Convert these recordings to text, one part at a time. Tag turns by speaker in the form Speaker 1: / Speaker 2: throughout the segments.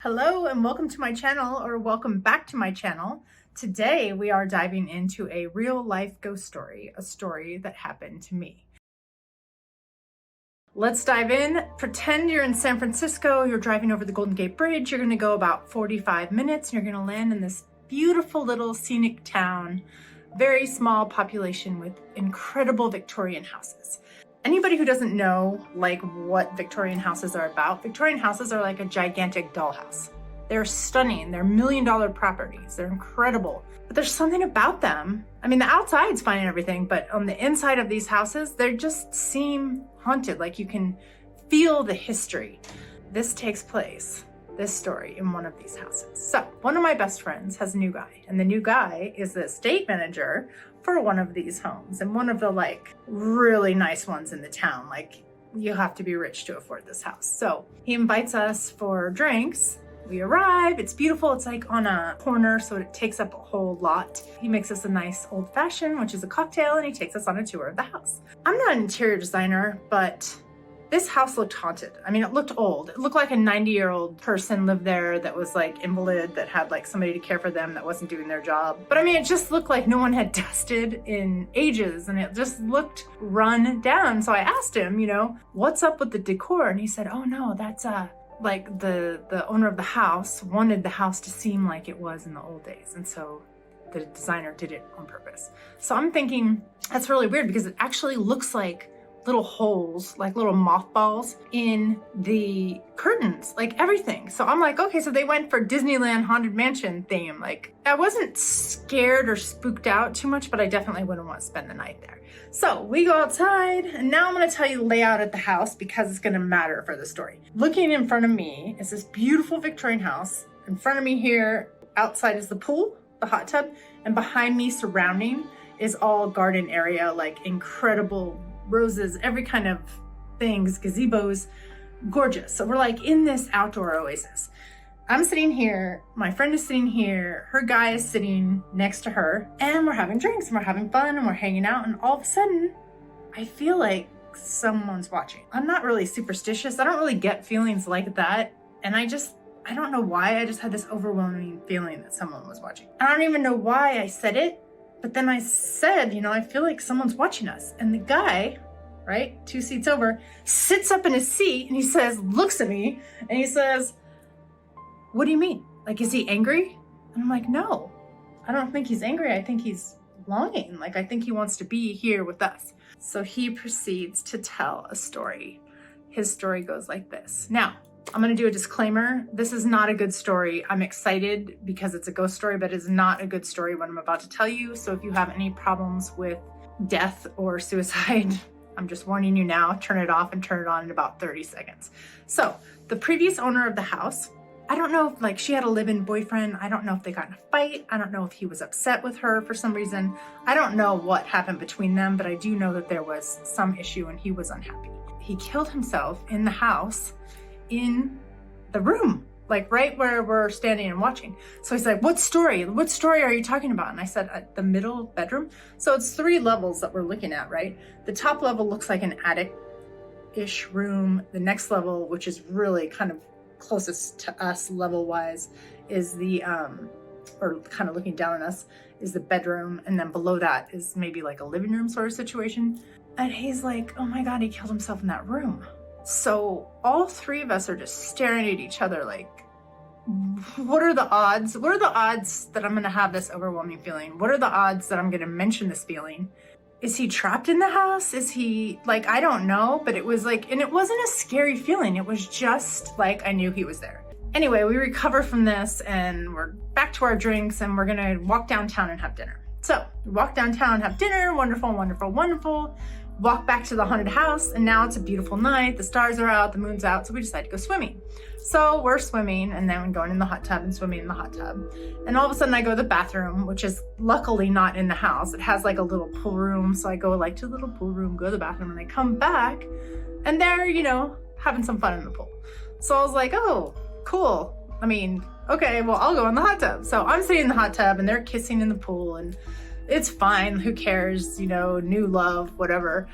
Speaker 1: Hello and welcome to my channel, or welcome back to my channel. Today we are diving into a real life ghost story, a story that happened to me. Let's dive in. Pretend you're in San Francisco, you're driving over the Golden Gate Bridge, you're gonna go about 45 minutes and you're gonna land in this beautiful little scenic town, very small population with incredible Victorian houses. Anybody who doesn't know what Victorian houses are about, Victorian houses are like a gigantic dollhouse. They're stunning, they're $1 million properties, they're incredible. But there's something about them. I mean, the outside's fine and everything, but on the inside of these houses, they just seem haunted, like you can feel the history. This takes place, this story, in one of these houses. So one of my best friends has a new guy, and the new guy is the estate manager for one of these homes, and one of the really nice ones in the town. You have to be rich to afford this house. So he invites us for drinks. We arrive, it's beautiful. It's on a corner, so it takes up a whole lot. He makes us a nice old fashioned, which is a cocktail, and he takes us on a tour of the house. I'm not an interior designer, but this house looked haunted. I mean, it looked old. It looked like a 90-year-old person lived there that was invalid, that had somebody to care for them that wasn't doing their job. But I mean, it just looked like no one had dusted in ages, and it just looked run down. So I asked him, what's up with the decor? And he said, oh no, that's the owner of the house wanted the house to seem like it was in the old days. And so the designer did it on purpose. So I'm thinking that's really weird, because it actually looks like little holes, like little mothballs in the curtains, everything. So I'm okay, so they went for Disneyland Haunted Mansion theme. I wasn't scared or spooked out too much, but I definitely wouldn't want to spend the night there. So we go outside, and now I'm going to tell you the layout of the house, because it's going to matter for the story. Looking in front of me is this beautiful Victorian house. In front of me here, outside, is the pool, the hot tub, and behind me, surrounding, is all garden area, incredible roses, every kind of things, gazebos, gorgeous. So we're in this outdoor oasis. I'm sitting here, my friend is sitting here, her guy is sitting next to her, and we're having drinks and we're having fun and we're hanging out, and all of a sudden I feel like someone's watching. I'm not really superstitious. I don't really get feelings like that. And I don't know why, I just had this overwhelming feeling that someone was watching. I don't even know why I said it, but then I said, I feel like someone's watching us. And the guy, right, 2 seats over, sits up in his seat and he says, looks at me and he says, what do you mean? Is he angry? And I'm no, I don't think he's angry. I think he's longing. I think he wants to be here with us. So he proceeds to tell a story. His story goes like this. Now, I'm going to do a disclaimer. This is not a good story. I'm excited because it's a ghost story, but it's not a good story what I'm about to tell you. So if you have any problems with death or suicide, I'm just warning you now, turn it off and turn it on in about 30 seconds. So the previous owner of the house, I don't know if she had a live-in boyfriend. I don't know if they got in a fight. I don't know if he was upset with her for some reason. I don't know what happened between them, but I do know that there was some issue and he was unhappy. He killed himself in the house, in the room, right where we're standing and watching. So he's like, what story are you talking about? And I said, the middle bedroom. So it's 3 levels that we're looking at, right? The top level looks like an attic-ish room. The next level, which is really kind of closest to us level wise, is the, or kind of looking down on us, is the bedroom. And then below that is maybe a living room sort of situation. And he's like, oh my God, he killed himself in that room. So all 3 of us are just staring at each other what are the odds? What are the odds that I'm going to have this overwhelming feeling? What are the odds that I'm going to mention this feeling? Is he trapped in the house? Is he I don't know, but it was and it wasn't a scary feeling. It was just I knew he was there. Anyway, we recover from this and we're back to our drinks, and we're going to walk downtown and have dinner. So we walk downtown, have dinner. Wonderful, wonderful, wonderful. Walk back to the haunted house, and now it's a beautiful night. The stars are out, the moon's out, so we decide to go swimming. So we're swimming, and then we're going in the hot tub and swimming in the hot tub. And all of a sudden I go to the bathroom, which is luckily not in the house. It has a little pool room. So I go to the little pool room, go to the bathroom, and I come back, and they're, having some fun in the pool. So I was like, oh, cool. I mean, okay, well, I'll go in the hot tub. So I'm sitting in the hot tub, and they're kissing in the pool, and it's fine. Who cares? New love, whatever.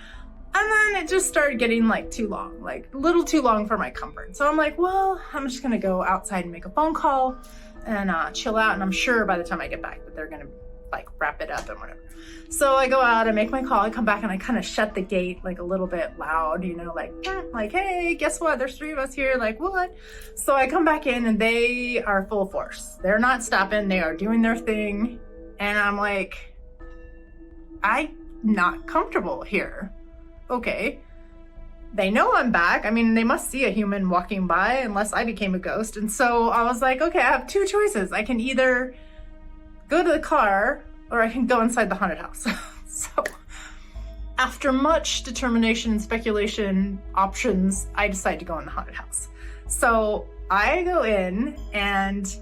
Speaker 1: And then it just started getting like too long, like a little too long for my comfort. So I'm like, well, I'm just gonna go outside and make a phone call and chill out. And I'm sure by the time I get back that they're gonna like wrap it up and whatever. So I go out, I make my call, I come back and I kind of shut the gate like a little bit loud, you know, like, hey, guess what? There's 3 of us here, like what? So I come back in and they are full force. They're not stopping, they are doing their thing. And I'm like, I'm not comfortable here. Okay. They know I'm back. I mean, they must see a human walking by unless I became a ghost. And so I was like, okay, I have 2 choices. I can either go to the car or I can go inside the haunted house. So after much determination and speculation options, I decide to go in the haunted house. So I go in and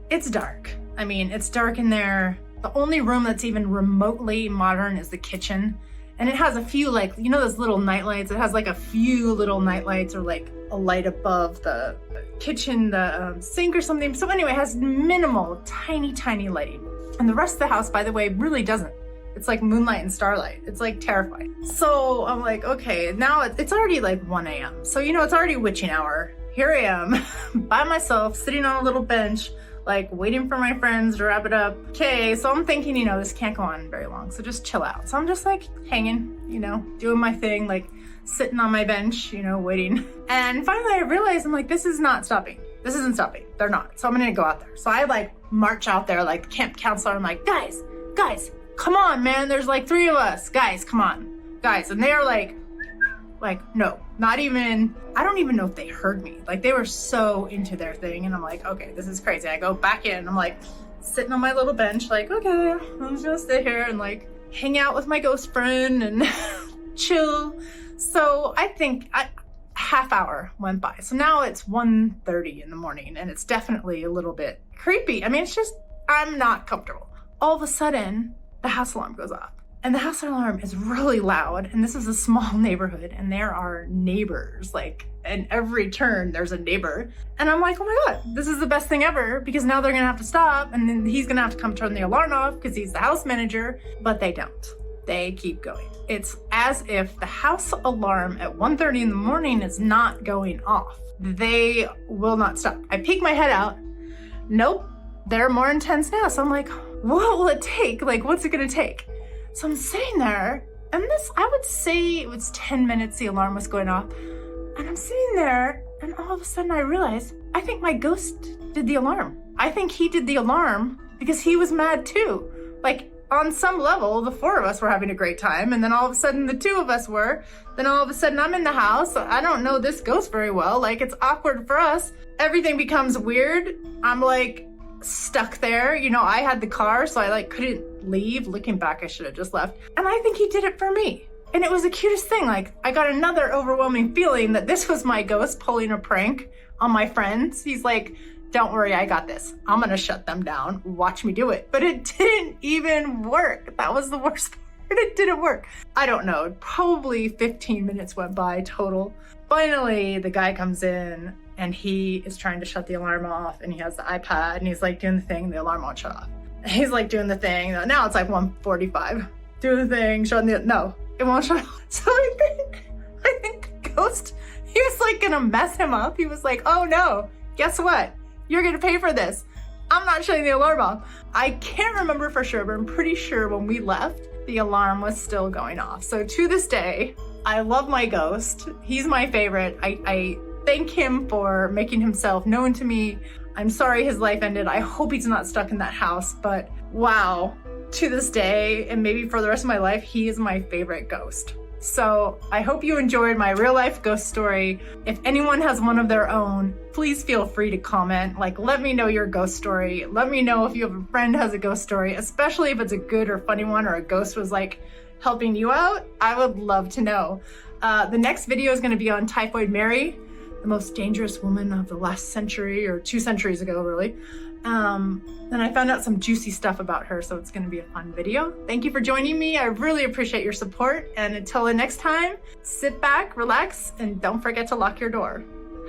Speaker 1: it's dark. I mean, it's dark in there. The only room that's even remotely modern is the kitchen. And it has a few, like, you know those little night lights? It has like a few little night lights or like a light above the kitchen, the sink or something. So anyway, it has minimal, tiny lighting. And the rest of the house, by the way, really doesn't. It's like moonlight and starlight. It's like terrifying. So I'm like, okay, now it's already like 1 a.m. So, you know, it's already witching hour. Here I am by myself, sitting on a little bench, like waiting for my friends to wrap it up. Okay, so I'm thinking, you know, this can't go on very long, so just chill out. So I'm just like hanging, you know, doing my thing, like sitting on my bench, you know, waiting. And finally I realized, I'm like, this is not stopping. This isn't stopping. They're not. So I'm gonna go out there. So I like march out there like the camp counselor. I'm like, guys, come on, man. There's like 3 of us. Guys, come on. Guys. And they are like, no, not even, I don't even know if they heard me. Like they were so into their thing. And I'm like, okay, this is crazy. I go back in. I'm like sitting on my little bench, like, okay, I'm just gonna sit here and like hang out with my ghost friend and chill. So I think half hour went by. So now it's 1:30 in the morning and it's definitely a little bit creepy. I mean, it's just, I'm not comfortable. All of a sudden, the house alarm goes off. And the house alarm is really loud, and this is a small neighborhood, and there are neighbors, like, in every turn there's a neighbor. And I'm like, oh my God, this is the best thing ever, because now they're gonna have to stop, and then he's gonna have to come turn the alarm off because he's the house manager, but they don't. They keep going. It's as if the house alarm at 1:30 in the morning is not going off. They will not stop. I peek my head out. Nope, they're more intense now. So I'm like, what will it take? Like, what's it gonna take? So I'm sitting there, and this, I would say it was 10 minutes the alarm was going off. And I'm sitting there, and all of a sudden I realized, I think my ghost did the alarm. I think he did the alarm because he was mad too. Like, on some level, the 4 of us were having a great time, and then all of a sudden the 2 of us were. Then all of a sudden I'm in the house. I don't know this ghost very well. Like, it's awkward for us. Everything becomes weird. I'm like stuck there. You know, I had the car, so I like couldn't leave. Looking back, I should have just left. And I think he did it for me. And it was the cutest thing. Like, I got another overwhelming feeling that this was my ghost pulling a prank on my friends. He's like, don't worry, I got this. I'm gonna shut them down. Watch me do it. But it didn't even work. That was the worst part. It didn't work. I don't know, probably 15 minutes went by total. Finally, the guy comes in and he is trying to shut the alarm off, and he has the iPad and he's like doing the thing, the alarm won't shut off. He's like doing the thing. Now it's like 1:45. Doing the thing, shutting the, no, it won't shut off. So I think the ghost, he was like gonna mess him up. He was like, oh no, guess what? You're gonna pay for this. I'm not shutting the alarm off. I can't remember for sure, but I'm pretty sure when we left, the alarm was still going off. So to this day, I love my ghost. He's my favorite. I thank him for making himself known to me. I'm sorry his life ended. I hope he's not stuck in that house, but wow, to this day, and maybe for the rest of my life, he is my favorite ghost. So I hope you enjoyed my real life ghost story. If anyone has one of their own, please feel free to comment. Like, let me know your ghost story. Let me know if you have a friend who has a ghost story, especially if it's a good or funny one, or a ghost was like helping you out. I would love to know. The next video is gonna be on Typhoid Mary, the most dangerous woman of the last century, or 2 centuries ago, really. And I found out some juicy stuff about her, so it's gonna be a fun video. Thank you for joining me. I really appreciate your support. And until the next time, sit back, relax, and don't forget to lock your door.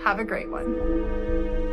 Speaker 1: Have a great one.